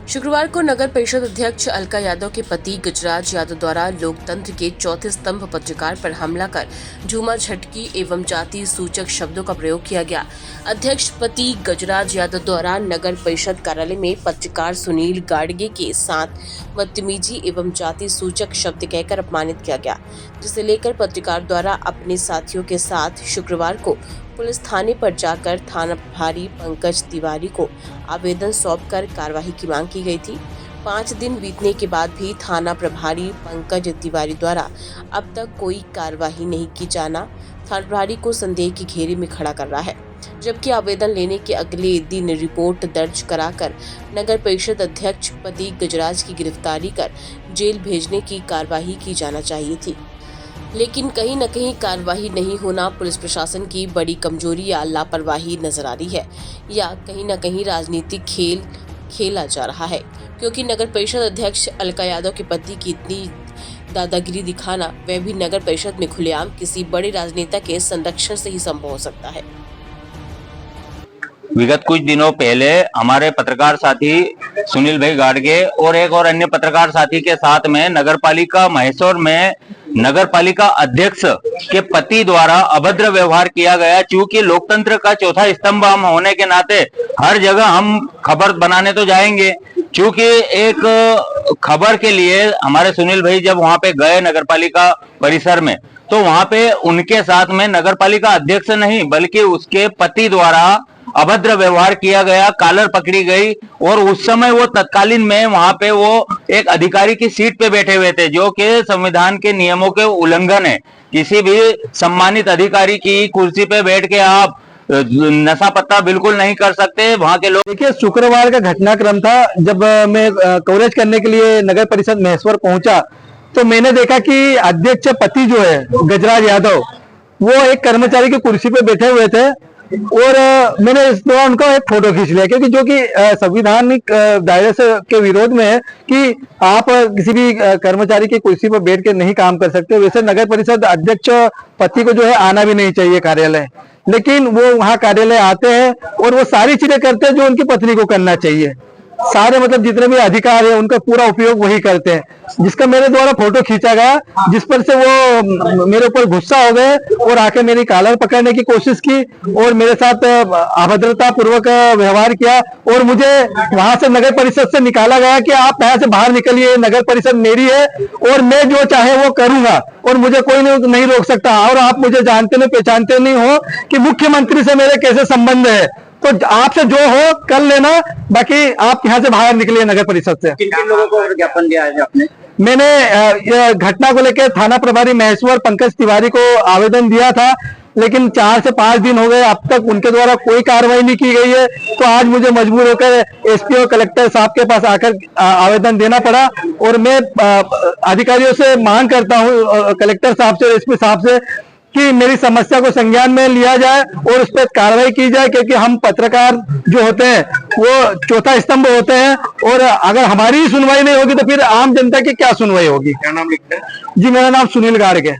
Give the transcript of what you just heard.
शुक्रवार को नगर परिषद अध्यक्ष अलका यादव के पति गजराज यादव द्वारा लोकतंत्र के चौथे स्तंभ पत्रकार पर हमला कर झूमा झटकी एवं जाति सूचक शब्दों का प्रयोग किया गया। अध्यक्ष पति गजराज यादव द्वारा नगर परिषद कार्यालय में पत्रकार सुनील गाडगे के साथ बदतमीजी एवं जाति सूचक शब्द कहकर अपमानित किया गया, जिसे लेकर पत्रकार द्वारा अपने साथियों के साथ शुक्रवार को पुलिस थाने पर जाकर थाना प्रभारी पंकज तिवारी को आवेदन सौंपकर कार्रवाई की मांग की गई थी। 5 दिन बीतने के बाद भी थाना प्रभारी पंकज तिवारी द्वारा अब तक कोई कार्रवाई नहीं की जाना थाना प्रभारी को संदेह की घेरे में खड़ा कर रहा है, जबकि आवेदन लेने के अगले दिन रिपोर्ट दर्ज कराकर नगर परिषद अध्यक्ष पति गजराज की गिरफ्तारी कर जेल भेजने की कार्रवाई की जाना चाहिए थी। लेकिन कहीं न कहीं कार्रवाई नहीं होना पुलिस प्रशासन की बड़ी कमजोरी या लापरवाही नजर आ रही है, या कहीं न कहीं राजनीतिक खेल खेला जा रहा है, क्योंकि नगर परिषद अध्यक्ष अलका यादव के पति की इतनी दादागिरी दिखाना वह भी नगर परिषद में खुलेआम किसी बड़े राजनेता के संरक्षण से ही संभव हो सकता है। विगत कुछ दिनों पहले हमारे पत्रकार साथी सुनील भाई गाडगे और एक और अन्य पत्रकार साथी के साथ में नगरपालिका महेश्वर में नगरपालिका अध्यक्ष के पति द्वारा अभद्र व्यवहार किया गया। चूंकि लोकतंत्र का चौथा स्तंभ हम होने के नाते हर जगह हम खबर बनाने तो जाएंगे, क्योंकि एक खबर के लिए हमारे सुनील भाई जब वहां पे गए नगरपालिका परिसर में, तो वहां पे उनके साथ में नगरपालिका अध्यक्ष नहीं बल्कि उसके पति द्वारा अभद्र व्यवहार किया गया, कॉलर पकड़ी गई और उस समय वो तत्कालीन में वहां पे वो एक अधिकारी की सीट पे बैठे हुए थे, जो कि संविधान के नियमों के उल्लंघन है। किसी भी सम्मानित अधिकारी की कुर्सी पे बैठ के आप नशा पत्ता बिल्कुल नहीं कर सकते। वहां के लोग देखिए, शुक्रवार का घटनाक्रम था। जब मैं कवरेज करने के लिए नगर परिषद महेश्वर पहुंचा तो मैंने देखा कि अध्यक्ष पति जो है गजराज यादव, वो एक कर्मचारी की कुर्सी पे बैठे हुए थे और मैंने इस दौरान उनका एक फोटो खींच लिया, क्योंकि जो कि संविधानिक दायरे से के विरोध में है कि आप किसी भी कर्मचारी की कुर्सी पर बैठ के नहीं काम कर सकते। वैसे नगर परिषद अध्यक्ष पति को जो है आना भी नहीं चाहिए कार्यालय, लेकिन वो वहाँ कार्यालय आते हैं और वो सारी चीजें करते हैं जो उनकी पत्नी को करना चाहिए। सारे मतलब जितने भी अधिकार है उनका पूरा उपयोग वही करते हैं, जिसका मेरे द्वारा फोटो खींचा गया, जिस पर से वो मेरे ऊपर गुस्सा हो गए और आके मेरी कॉलर पकड़ने की कोशिश की और मेरे साथ अभद्रता पूर्वक व्यवहार किया और मुझे वहां से नगर परिषद से निकाला गया कि आप यहाँ से बाहर निकलिए, नगर परिषद मेरी है और मैं जो चाहे वो करूंगा और मुझे कोई नहीं रोक सकता। और आप मुझे जानते नहीं पहचानते नहीं हो कि मुख्यमंत्री से मेरे कैसे संबंध है, तो आपसे जो हो कर लेना, बाकी आप यहाँ से बाहर निकलिए नगर परिषद से। किन लोगों को ज्ञापन दिया है आपने? मैंने घटना को लेकर थाना प्रभारी महेश्वर पंकज तिवारी को आवेदन दिया था, लेकिन 4 से 5 दिन हो गए, अब तक उनके द्वारा कोई कार्रवाई नहीं की गई है। तो आज मुझे मजबूर होकर एसपी और कलेक्टर साहब के पास आकर आवेदन देना पड़ा और मैं अधिकारियों से मांग करता हूँ, कलेक्टर साहब से, एसपी साहब से, कि मेरी समस्या को संज्ञान में लिया जाए और उस पर कार्रवाई की जाए, क्योंकि हम पत्रकार जो होते हैं वो चौथा स्तंभ होते हैं और अगर हमारी सुनवाई नहीं होगी तो फिर आम जनता की क्या सुनवाई होगी। क्या नाम लिखते हैं? जी, मेरा नाम सुनील गाडगे है।